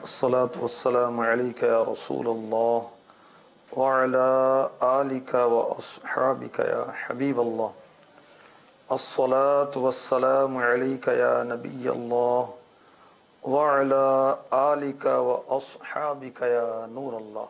الصلاة والسلام عليك يا رسول الله وعلى آلك وأصحابك يا حبيب الله. الصلاة والسلام عليك يا نبي الله وعلى آلك وأصحابك يا نور الله.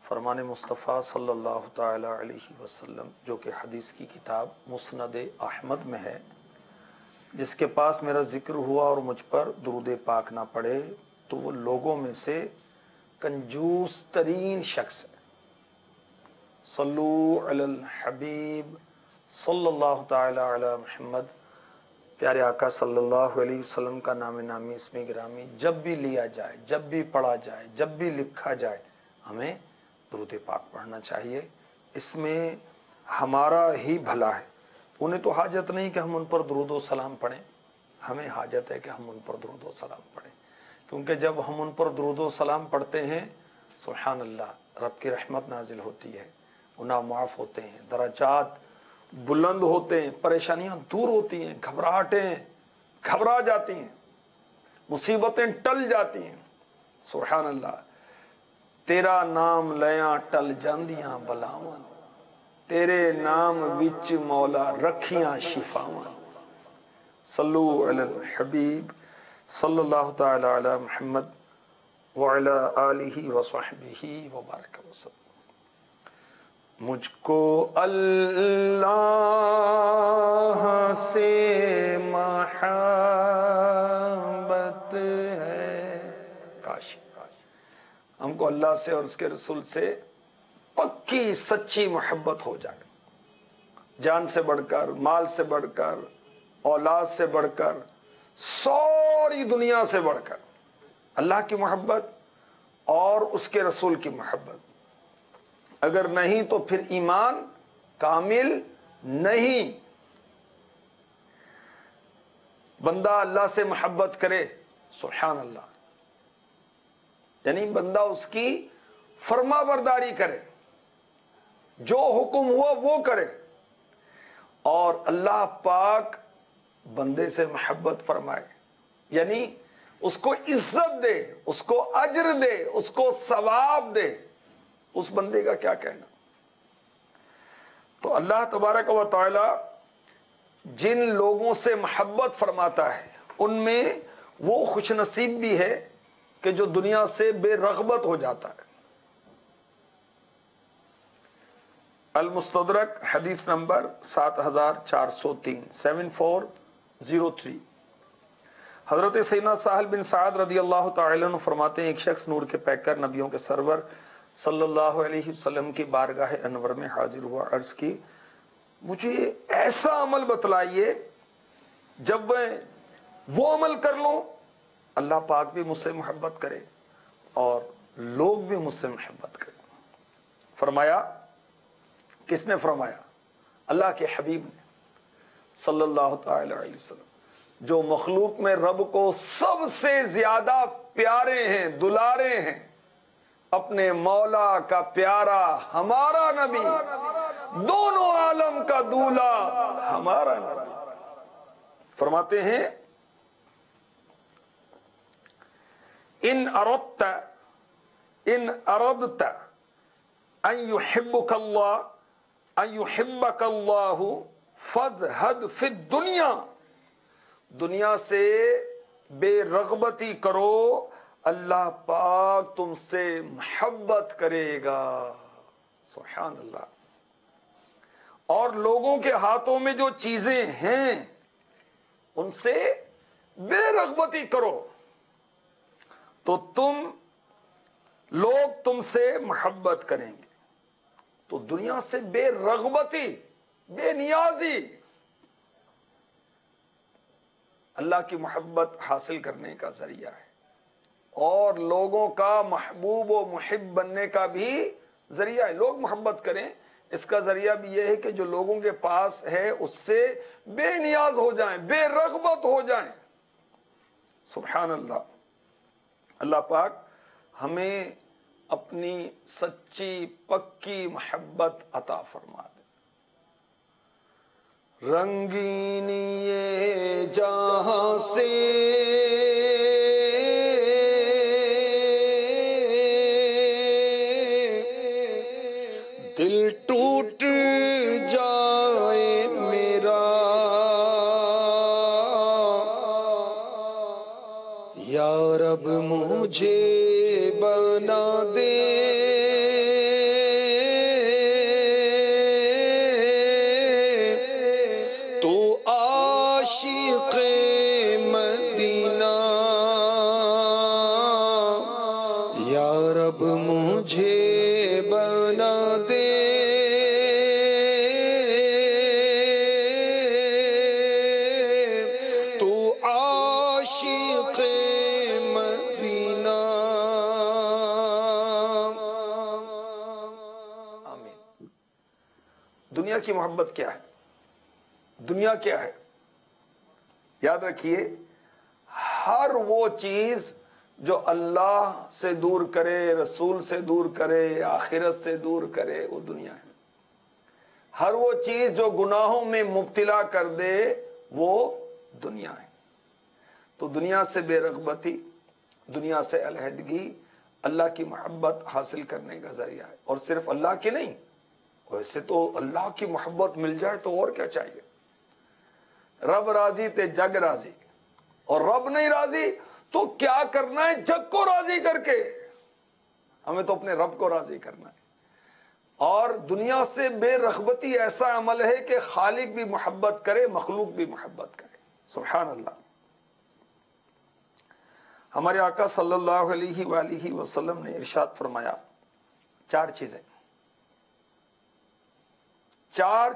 فرمان مصطفیٰ صلی اللہ تعالی علیہ وسلم جو کہ حدیث کی کتاب مسند احمد میں ہے، جس کے پاس میرا ذکر ہوا اور مجھ پر درود پاک نہ پڑے تو وہ لوگوں میں سے کنجوس ترین شخص ہے. صلو علی الحبیب صلی اللہ تعالی علی محمد. پیارے آقا صلی اللہ علیہ وسلم کا نام نامی اسم گرامی جب بھی لیا جائے، جب بھی پڑھا جائے، جب بھی لکھا جائے، ہمیں درود پاک پڑھنا چاہیے. اس میں ہمارا ہی بھلا ہے. انہیں تو حاجت نہیں کہ ہم ان پر درود و سلام پڑھیں، ہمیں حاجت ہے کہ ہم ان پر درود و سلام پڑھیں، کیونکہ جب ہم ان پر درود و سلام پڑھتے ہیں سبحان اللہ رب کی رحمت نازل ہوتی ہے، گناہ معاف ہوتے ہیں، درجات بلند ہوتے ہیں، پریشانیاں دور ہوتی ہیں، گھبراہٹیں گھبرا جاتی ہیں، مصیبتیں ٹل جاتی ہیں. سبحان اللہ. تیرا نام لیاں ٹل جاندیاں بلاواں، تیرے نام وچ مولا رکھیاں شفاواں. صلو علی الحبیب صلی اللہ تعالی علی محمد وعلی آلہ وصحبہ وبارک وسلم. مجھ کو اللہ سے محبت ہے. کاش ہم کو اللہ سے اور اس کے رسول سے پکی سچی محبت ہو جائے، جان سے بڑھ کر، مال سے بڑھ کر، اولاد سے بڑھ کر، ساری دنیا سے بڑھ کر اللہ کی محبت اور اس کے رسول کی محبت. اگر نہیں تو پھر ایمان کامل نہیں. بندہ اللہ سے محبت کرے سبحان اللہ، یعنی بندہ اس کی فرما برداری کرے، جو حکم ہوا وہ کرے، اور اللہ پاک بندے سے محبت فرمائے، یعنی اس کو عزت دے، اس کو اجر دے، اس کو ثواب دے. اس بندے کا کیا کہنا. تو اللہ تبارک و تعالی جن لوگوں سے محبت فرماتا ہے ان میں وہ خوش نصیب بھی ہے کہ جو دنیا سے بے رغبت ہو جاتا ہے. المستدرک حدیث نمبر 7403 7403. حضرت سیدنا سہل بن سعد رضی اللہ تعالی عنہ فرماتے ہیں ایک شخص نور کے پیکر نبیوں کے سرور صلی اللہ علیہ وسلم کی بارگاہ انور میں حاضر ہوا. عرض کی مجھے ایسا عمل بتلائیے جب میں وہ عمل کر لوں اللہ پاک بھی مجھ سے محبت کرے اور لوگ بھی مجھ سے محبت کریں. فرمایا، کس نے فرمایا؟ اللہ کے حبیب نے صلی اللہ تعالی علیہ وسلم، جو مخلوق میں رب کو سب سے زیادہ پیارے ہیں، دلارے ہیں. اپنے مولا کا پیارا ہمارا نبی، دونوں عالم کا دولا ہمارا نبی. فرماتے ہیں ان اردت ان يحبك اللہ فازہد فی الدنیا. دنیا سے بے رغبتی کرو، اللہ پاک تم سے محبت کرے گا. سبحان اللہ. اور لوگوں کے ہاتھوں میں جو چیزیں ہیں ان سے بے رغبتی کرو تو لوگ تم سے محبت کریں گے. تو دنیا سے بے رغبتی، بے نیازی اللہ کی محبت حاصل کرنے کا ذریعہ ہے، اور لوگوں کا محبوب و محب بننے کا بھی ذریعہ ہے. لوگ محبت کریں اس کا ذریعہ بھی یہ ہے کہ جو لوگوں کے پاس ہے اس سے بے نیاز ہو جائیں، بے رغبت ہو جائیں. سبحان اللہ. اللہ پاک ہمیں اپنی سچی پکی محبت عطا فرما دے. رنگینی یہ جہاں سے ٹوٹ جائے میرا، یا رب مجھے بنا دے تو عاشق مدینہ، یا رب مجھے بنا دے تو عاشق مدینہ۔ آمین۔ دنیا کی محبت کیا ہے؟ دنیا کیا ہے؟ یاد رکھیے، ہر وہ چیز جو اللہ سے دور کرے، رسول سے دور کرے، آخرت سے دور کرے، وہ دنیا ہے۔ ہر وہ چیز جو گناہوں میں مبتلا کر دے، وہ دنیا ہے۔ تو دنیا سے بے رغبتی، دنیا سے علیحدگی اللہ کی محبت حاصل کرنے کا ذریعہ ہے، اور صرف اللہ کی نہیں، ویسے تو اللہ کی محبت مل جائے تو اور کیا چاہیے۔ رب راضی تے جگ راضی، اور رب نہیں راضی تو کیا کرنا ہے جگ کو راضی کر کے؟ ہمیں تو اپنے رب کو راضی کرنا ہے۔ اور دنیا سے بے رغبتی ایسا عمل ہے کہ خالق بھی محبت کرے، مخلوق بھی محبت کرے۔ سبحان اللہ۔ ہمارے آقا صلی اللہ علیہ وآلہ وسلم نے ارشاد فرمایا، چار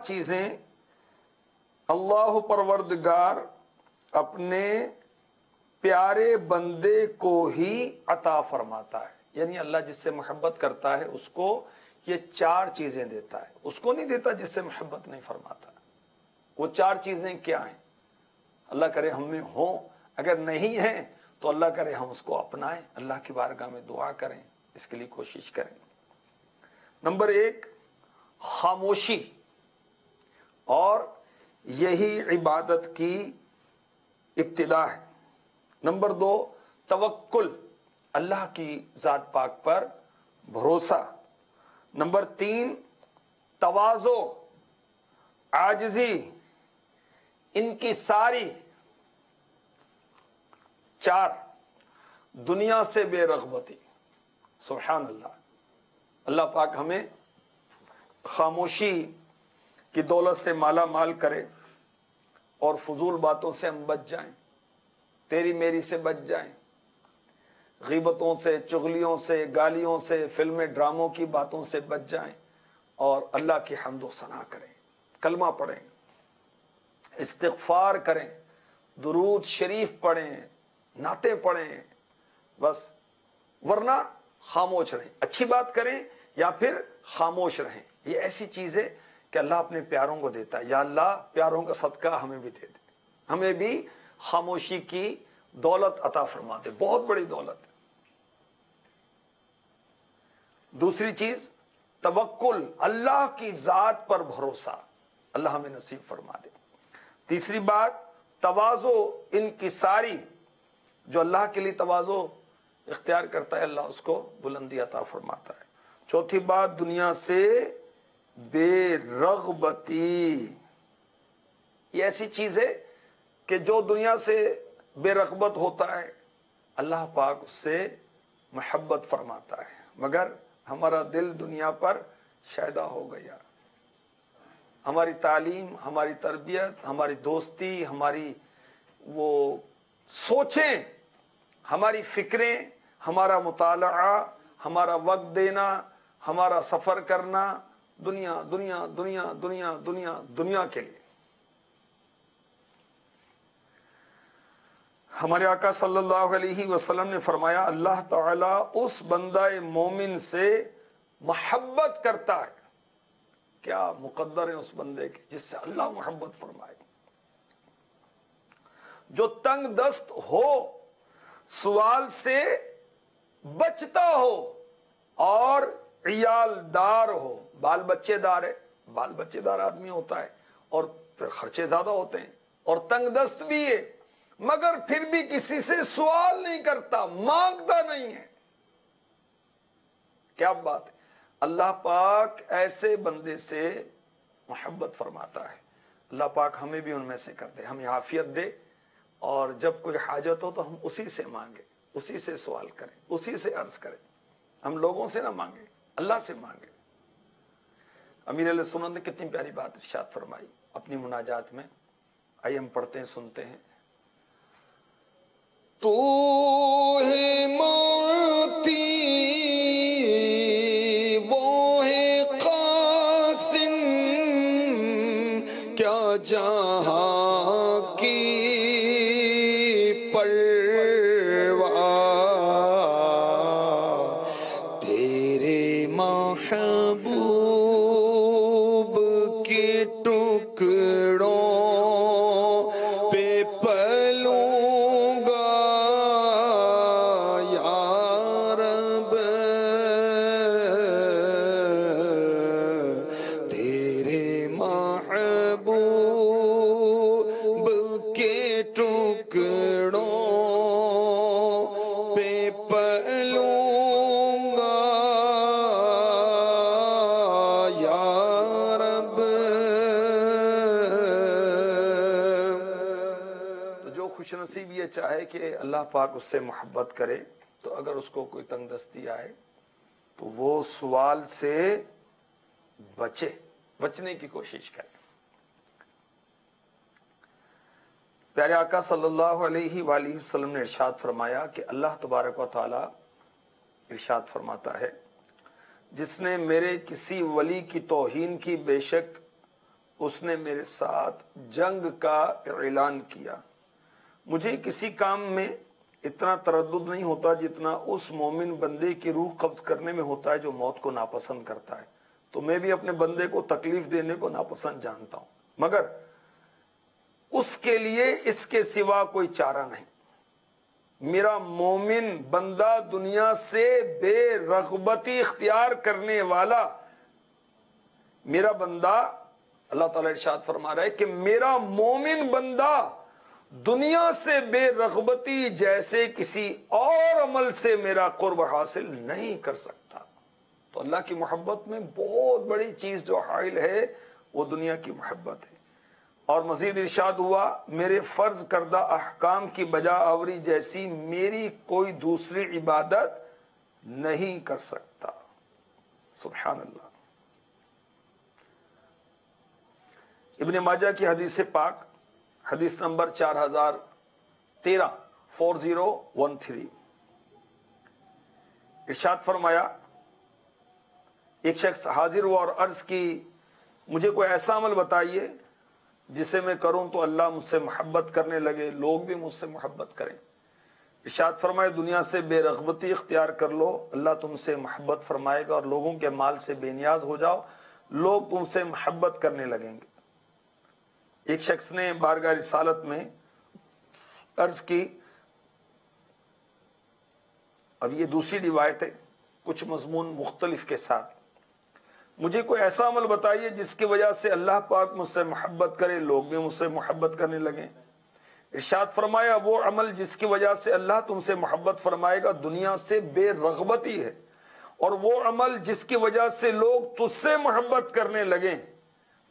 چیزیں اللہ پروردگار اپنے پیارے بندے کو ہی عطا فرماتا ہے، یعنی اللہ جس سے محبت کرتا ہے اس کو یہ چار چیزیں دیتا ہے، اس کو نہیں دیتا جس سے محبت نہیں فرماتا۔ وہ چار چیزیں کیا ہیں؟ اللہ کرے ہم میں ہوں، اگر نہیں ہیں تو اللہ کرے ہم اس کو اپنائیں، اللہ کی بارگاہ میں دعا کریں، اس کے لیے کوشش کریں۔ نمبر 1 خاموشی، اور یہی عبادت کی ابتدا ہے۔ نمبر 2 توکل، اللہ کی ذات پاک پر بھروسہ۔ نمبر 3 تواضع، عاجزی، انکساری۔ 4 دنیا سے بے رغبتی۔ سبحان اللہ۔ اللہ پاک ہمیں خاموشی کی دولت سے مالا مال کرے، اور فضول باتوں سے ہم بچ جائیں، تیری میری سے بچ جائیں، غیبتوں سے، چغلیوں سے، گالیوں سے، فلمیں ڈراموں کی باتوں سے بچ جائیں، اور اللہ کی حمد و ثنا کریں، کلمہ پڑھیں، استغفار کریں، درود شریف پڑھیں، نعتیں پڑھیں، بس۔ ورنہ خاموش رہیں، اچھی بات کریں یا پھر خاموش رہیں۔ یہ ایسی چیز ہے کہ اللہ اپنے پیاروں کو دیتا ہے۔ یا اللہ پیاروں کا صدقہ ہمیں بھی دے دے، ہمیں بھی خاموشی کی دولت عطا فرما دے، بہت بڑی دولت ہے۔ دوسری چیز توکل، اللہ کی ذات پر بھروسہ، اللہ ہمیں نصیب فرما دے۔ تیسری بات تواضع، انکساری، جو اللہ کے لیے تواضع اختیار کرتا ہے اللہ اس کو بلندی عطا فرماتا ہے۔ چوتھی بات دنیا سے بے رغبتی، یہ ایسی چیز ہے کہ جو دنیا سے بے رغبت ہوتا ہے اللہ پاک اس سے محبت فرماتا ہے، مگر ہمارا دل دنیا پر شائدہ ہو گیا۔ ہماری تعلیم، ہماری تربیت، ہماری دوستی، ہماری وہ سوچیں، ہماری فکریں، ہمارا مطالعہ، ہمارا وقت دینا، ہمارا سفر کرنا دنیا دنیا دنیا دنیا دنیا دنیا کے لیے۔ ہمارے آقا صلی اللہ علیہ وسلم نے فرمایا اللہ تعالیٰ اس بندہ مومن سے محبت کرتا ہے، کیا مقدر ہے اس بندے کے جس سے اللہ محبت فرمائے، جو تنگ دست ہو، سوال سے بچتا ہو، اور عیال دار ہو، بال بچے دار ہے، بال بچے دار آدمی ہوتا ہے اور پھر خرچے زیادہ ہوتے ہیں، اور تنگ دست بھی ہے مگر پھر بھی کسی سے سوال نہیں کرتا، مانگتا نہیں ہے، کیا بات ہے۔ اللہ پاک ایسے بندے سے محبت فرماتا ہے. اللہ پاک ہمیں بھی ان میں سے کر دے, ہمیں عافیت دے, اور جب کوئی حاجت ہو تو ہم اسی سے مانگیں, اسی سے سوال کریں, اسی سے عرض کریں. ہم لوگوں سے نہ مانگیں, اللہ سے مانگیں. امیر علیہ سنت نے کتنی پیاری بات ارشاد فرمائی اپنی مناجات میں. آئیے ہم پڑھتے ہیں, سنتے ہیں. تو ہے موتی وہ ہے قاسم, کیا جہاں کی پرواہ, تیرے محبوب کے ٹکڑوں پہ پلوں گا یا رب, تیرے محبوب کے ٹکڑوں پہ پلوں گا یا رب. تو جو خوش نصیب یہ چاہے کہ اللہ پاک اس سے محبت کرے, تو اگر اس کو کوئی تنگ دستی آئے تو وہ سوال سے بچنے کی کوشش کرے. پیارے آقا صلی اللہ علیہ وآلہ وسلم نے ارشاد فرمایا کہ اللہ تبارک و تعالی ارشاد فرماتا ہے, جس نے میرے کسی ولی کی توہین کی بے شک اس نے میرے ساتھ جنگ کا اعلان کیا. مجھے کسی کام میں اتنا تردد نہیں ہوتا جتنا اس مومن بندے کی روح قبض کرنے میں ہوتا ہے جو موت کو ناپسند کرتا ہے. تو میں بھی اپنے بندے کو تکلیف دینے کو ناپسند جانتا ہوں, مگر اس کے لیے اس کے سوا کوئی چارہ نہیں. میرا مومن بندہ دنیا سے بے رغبتی اختیار کرنے والا میرا بندہ, اللہ تعالیٰ ارشاد فرما رہا ہے کہ میرا مومن بندہ دنیا سے بے رغبتی جیسے کسی اور عمل سے میرا قرب حاصل نہیں کر سکتا. تو اللہ کی محبت میں بہت بڑی چیز جو حائل ہے وہ دنیا کی محبت ہے. اور مزید ارشاد ہوا, میرے فرض کردہ احکام کی بجا آوری جیسی میری کوئی دوسری عبادت نہیں کر سکتا. سبحان اللہ. ابن ماجہ کی حدیث پاک, حدیث نمبر 4013 ارشاد فرمایا, ایک شخص حاضر ہوا اور عرض کی, مجھے کوئی ایسا عمل بتائیے جسے میں کروں تو اللہ مجھ سے محبت کرنے لگے, لوگ بھی مجھ سے محبت کریں. ارشاد فرمائے, دنیا سے بے رغبتی اختیار کر لو, اللہ تم سے محبت فرمائے گا, اور لوگوں کے مال سے بے نیاز ہو جاؤ, لوگ تم سے محبت کرنے لگیں گے. ایک شخص نے بارگاہ رسالت میں عرض کی, اب یہ دوسری روایت ہے کچھ مضمون مختلف کے ساتھ, مجھے کوئی ایسا عمل بتائیے جس کی وجہ سے اللہ پاک مجھ سے محبت کرے, لوگ بھی مجھ سے محبت کرنے لگیں. ارشاد فرمایا, وہ عمل جس کی وجہ سے اللہ تم سے محبت فرمائے گا دنیا سے بے رغبتی ہے, اور وہ عمل جس کی وجہ سے لوگ تجھ سے محبت کرنے لگیں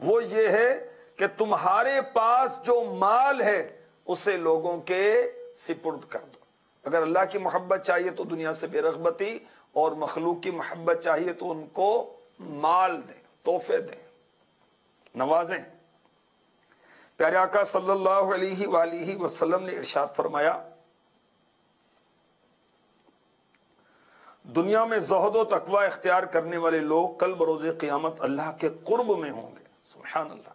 وہ یہ ہے کہ تمہارے پاس جو مال ہے اسے لوگوں کے سپرد کر دو. اگر اللہ کی محبت چاہیے تو دنیا سے بے رغبتی, اور مخلوق کی محبت چاہیے تو ان کو مال دیں, تحفے دیں, نوازیں. پیارے آقا صلی اللہ علیہ وآلہ وسلم نے ارشاد فرمایا, دنیا میں زہد و تقوی اختیار کرنے والے لوگ کل بروز قیامت اللہ کے قرب میں ہوں گے. سبحان اللہ.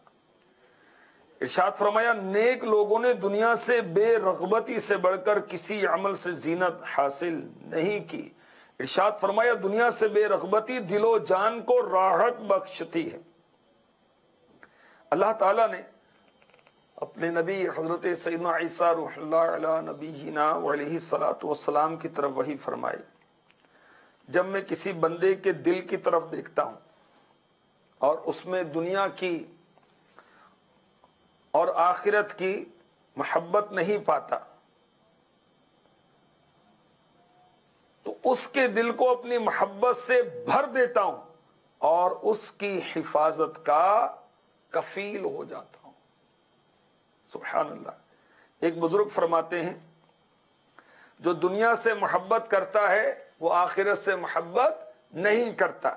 ارشاد فرمایا, نیک لوگوں نے دنیا سے بے رغبتی سے بڑھ کر کسی عمل سے زینت حاصل نہیں کی. ارشاد فرمایا, دنیا سے بے رغبتی دل و جان کو راحت بخشتی ہے. اللہ تعالیٰ نے اپنے نبی حضرت سیدنا عیسیٰ روح اللہ علی نبینا علیہ الصلوۃ والسلام کی طرف وحی فرمائی, جب میں کسی بندے کے دل کی طرف دیکھتا ہوں اور اس میں دنیا کی اور آخرت کی محبت نہیں پاتا تو اس کے دل کو اپنی محبت سے بھر دیتا ہوں اور اس کی حفاظت کا کفیل ہو جاتا ہوں۔ سبحان اللہ۔ ایک بزرگ فرماتے ہیں جو دنیا سے محبت کرتا ہے وہ آخرت سے محبت نہیں کرتا،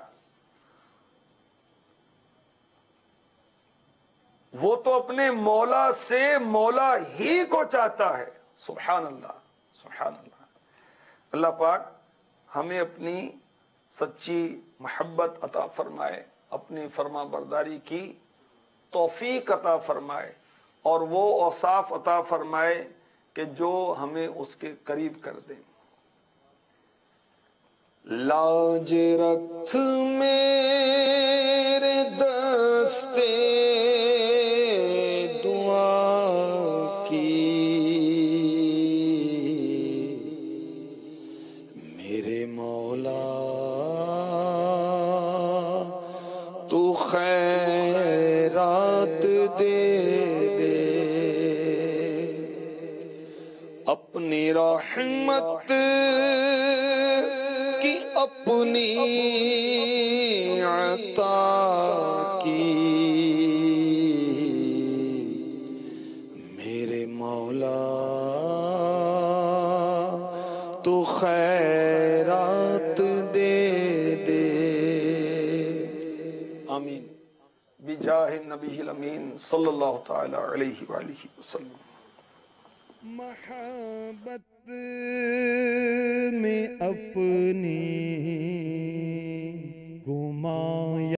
وہ تو اپنے مولا سے مولا ہی کو چاہتا ہے۔ سبحان اللہ، سبحان اللہ۔ اللہ پاک ہمیں اپنی سچی محبت عطا فرمائے، اپنی فرما برداری کی توفیق عطا فرمائے، اور وہ اوصاف عطا فرمائے کہ جو ہمیں اس کے قریب کر دیں۔ لاج رکھ میرے دستے دعا کی، میرے مولا تو خیرات دے دے، اپنی رحمت کی اپنی عطا کی، میرے مولا تو خیرات دے دے۔ آمین بجاہ النبی الامین صلی اللہ تعالی علیہ وآلہ وسلم۔ محبت میں اپنی